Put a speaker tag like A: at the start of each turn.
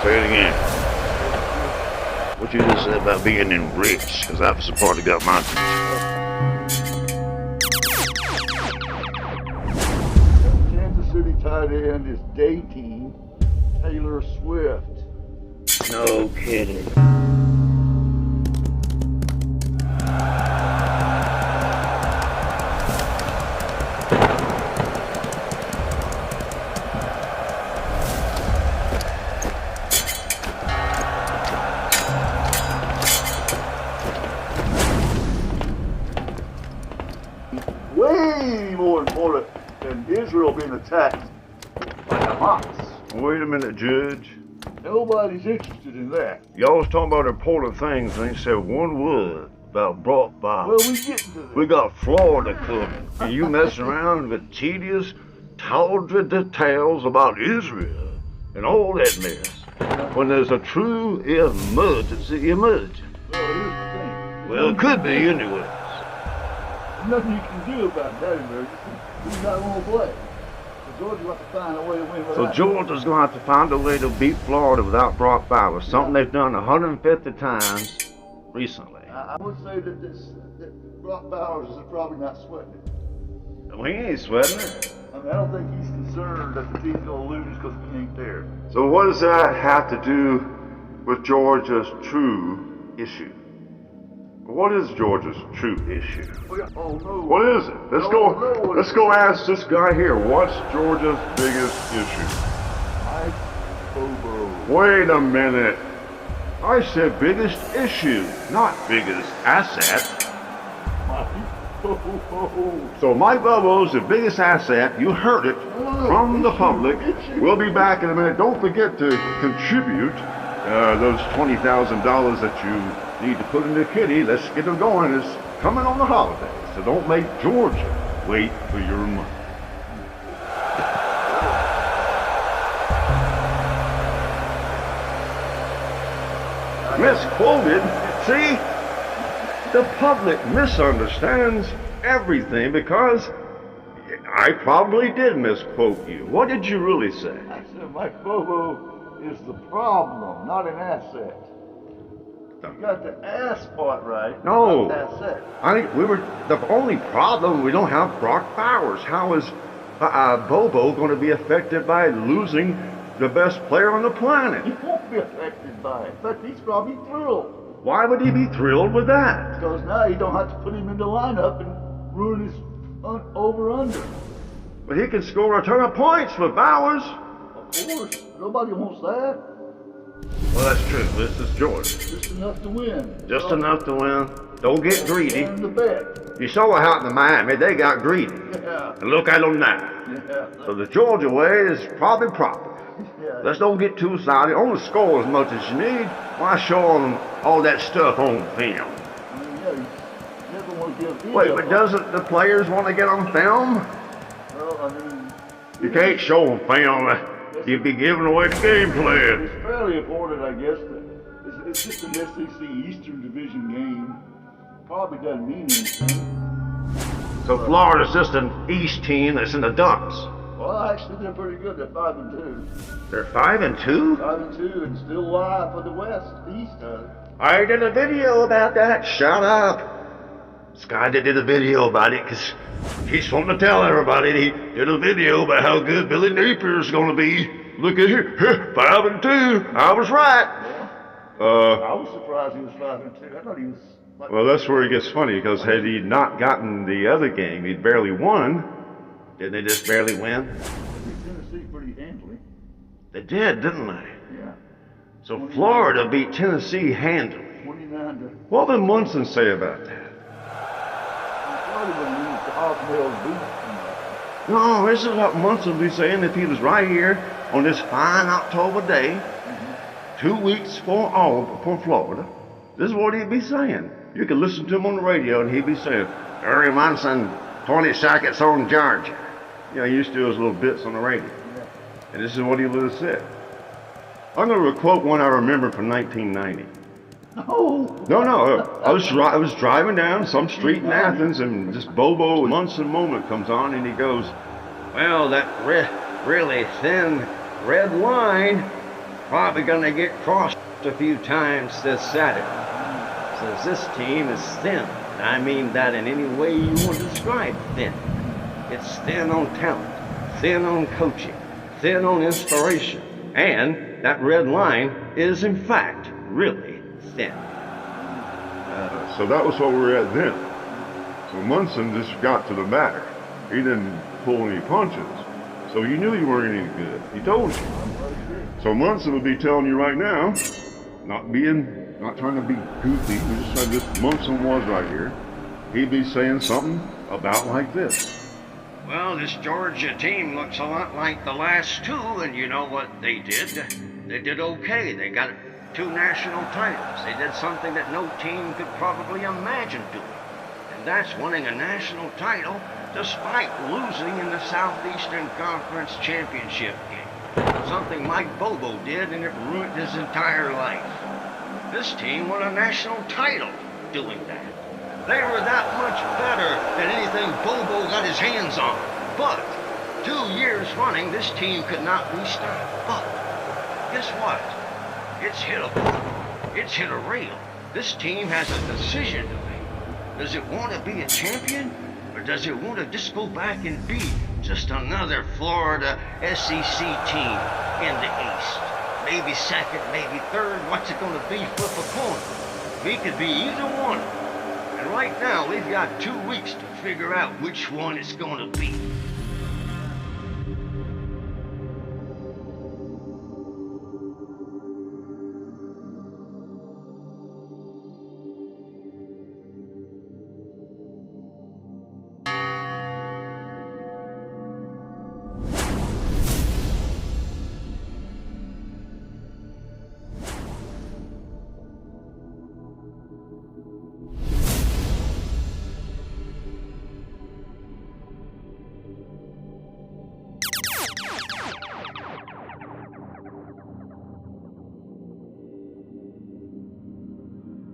A: Say it again. What you just said about being enriched, because that was the part that got my attention.
B: Kansas City tight end is dating Taylor Swift.
A: No kidding.
B: Way more important than Israel being attacked by Hamas.
A: Wait a minute, Judge.
B: Nobody's interested in that.
A: Y'all was talking about important things and ain't said one word about Brock Bowers.
B: Well, we get into that.
A: We got Florida coming, and you messing around with tedious, tawdry details about Israel and all that mess. When there's a true emergency emerging.
B: Well, here's the thing.
A: Well, it could be anyways.
B: There's nothing you can do about that emergency. He's not going to play. So Georgia's going to have to find a way to win without
A: So Georgia's going to have to find a way to beat Florida without Brock Bowers, something they've done 150 times recently.
B: I would say that Brock Bowers is probably not sweating it.
A: We ain't sweating it.
B: I mean, I don't think he's concerned that the team's going to lose because we ain't there.
A: So what does that have to do with Georgia's true issue? What is Georgia's true issue?
B: Oh, no.
A: What is it? Let's go ask this guy here. What's Georgia's biggest issue?
B: Bobo.
A: Wait a minute. I said biggest issue, not biggest asset.
B: Bobo.
A: So Mike Bobo's the biggest asset. You heard it from the public. We'll be back in a minute. Don't forget to contribute those $20,000 that you need to put in the kitty. Let's get them going. It's coming on the holidays. So don't make Georgia wait for your money. Misquoted. See? The public misunderstands everything because I probably did misquote you. What did you really say?
B: I said Mike Bobo is the problem, not an asset. You got the ass part right.
A: No.
B: Not asset.
A: The only problem, we don't have Brock Bowers. How is Bobo going to be affected by losing the best player on the planet?
B: He won't be affected by it. In fact, he's probably thrilled.
A: Why would he be thrilled with that?
B: Because now you don't have to put him in the lineup and ruin his over-under.
A: But he can score a ton of points with Bowers.
B: Of course. Nobody wants that.
A: Well, that's true. This is Georgia.
B: Just enough to win.
A: Just enough to win. Don't get greedy.
B: And the bet.
A: You saw what happened to Miami. They got greedy.
B: Yeah.
A: And look at them now.
B: Yeah.
A: So the Georgia way is probably proper.
B: Yeah.
A: Let's don't get too excited. Only score as much as you need. Why show them all that stuff on film?
B: I mean, yeah, you never want to give
A: Wait, but doesn't the players want to get on film?
B: Well, I mean...
A: You can't show them film. You'd be giving away the game plan.
B: It's fairly important, I guess, that it's just an SEC Eastern Division game. Probably doesn't mean anything.
A: So Florida's just an East team that's in the dumps.
B: Well, actually, they're pretty good. They're 5-2.
A: They're 5-2?
B: 5-2 and still live for the West, East.
A: I did a video about that. Shut up. This guy that did a video about it because he's wanting to tell everybody he did a video about how good Billy Napier's going to be. Look at here, 5-2. I was right.
B: I was surprised he was 5-2. I thought he was...
A: Well, that's where it gets funny because had he not gotten the other game, he'd barely won. Didn't they just barely win?
B: Tennessee pretty handily.
A: They did, didn't they?
B: Yeah.
A: So Florida beat Tennessee handily.
B: 29 to...
A: What did Munson say about that?
B: Florida would lose to Hawkmill's beat.
A: No, this is what Munson would be saying if he was right here on this fine October day, 2 weeks for Florida. This is what he'd be saying. You could listen to him on the radio and he'd be saying, Harry Munson, 20 seconds on Georgia. You know, he used to do his little bits on the radio.
B: Yeah.
A: And this is what he would have said. I'm going to quote one I remember from 1990. No. I was driving down some street in Athens, and this Bobo Munson moment comes on, and he goes, "Well, that really thin red line
C: probably going to get crossed a few times this Saturday. Says this team is thin. I mean that in any way you want to describe thin. It's thin on talent, thin on coaching, thin on inspiration, and that red line is in fact really thin.
B: So that was what we were at then. So Munson just got to the back. He didn't pull any punches. So you knew you weren't any good. He told you. So Munson would be telling you right now, not trying to be goofy, we just said this Munson was right here. He'd be saying something about like this.
C: Well, this Georgia team looks a lot like the last two, and you know what they did? They did okay. They got 2 national titles. They did something that no team could probably imagine doing. And that's winning a national title despite losing in the Southeastern Conference Championship game. Something Mike Bobo did, and it ruined his entire life. This team won a national title doing that. They were that much better than anything Bobo got his hands on. But 2 years running, this team could not be stopped. But guess what? It's hit a bump. It's hit a rail. This team has a decision to make. Does it want to be a champion? Or does it want to just go back and be just another Florida SEC team in the East? Maybe second, maybe third. What's it going to be? Flip a coin. We could be either one. And right now, we've got 2 weeks to figure out which one it's going to be.